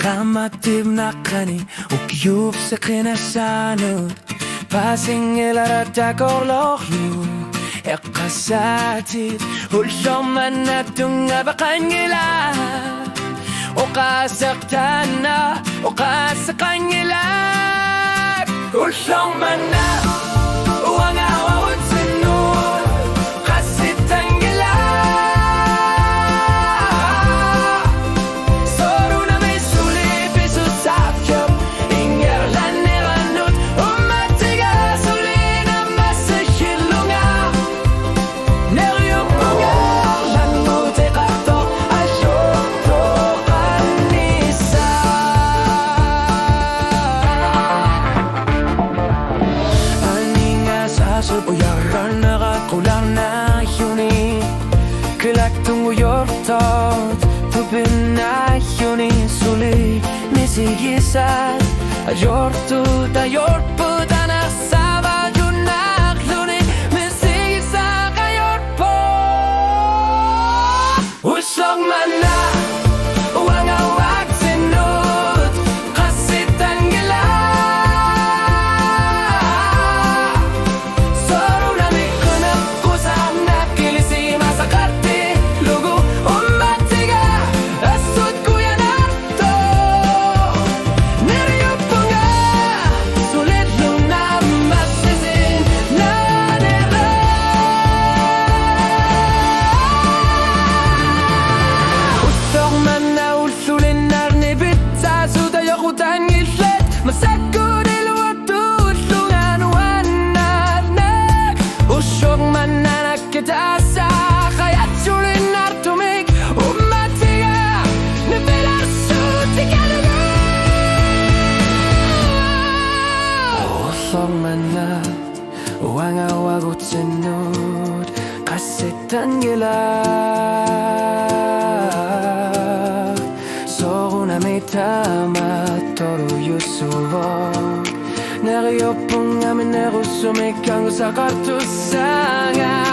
Tamatim-nakani ukyup sa kinasanod Pasingil takor-lokyu Ekasatit Ulsoman na tungabakan nila Ukasaktan na Ukasakan nila Ulsoman na Uwang-awawad sinun Kasitan nila Soru na may sulit Pisut sakyo Ingerlan niranut Umatiga Suli na masashilunga Neryong pangalan mo Tekato Asyoto kanisa Aninga sasal Uyaran nakakulang na yuni Kalaktong uyortot Tupin na yuni Suli Misigisat Ayortu Tayorpu Tanasaba Junak Luni Misigisak Ayorpo Usog man na Uwang-awag sinut Kasitan gila Soru na may kunap Kusam na kilisi Masakati Lugu Umatiga Asut kuya nato Neryopo nga Sulit yung namasisin Na nila Usog man na usulin Narnibit sa sudayok utangillet Masakod iluwatu Uslungan wananak Usog man na nakitasa Kaya't sulin nartumig Umatiga Nabilar sutika na Usog man na Uwang-awagot sinod Kasitan gila Soru na may tama Toru yusubo Neryopo nga mineru Sumikang sa kartusanga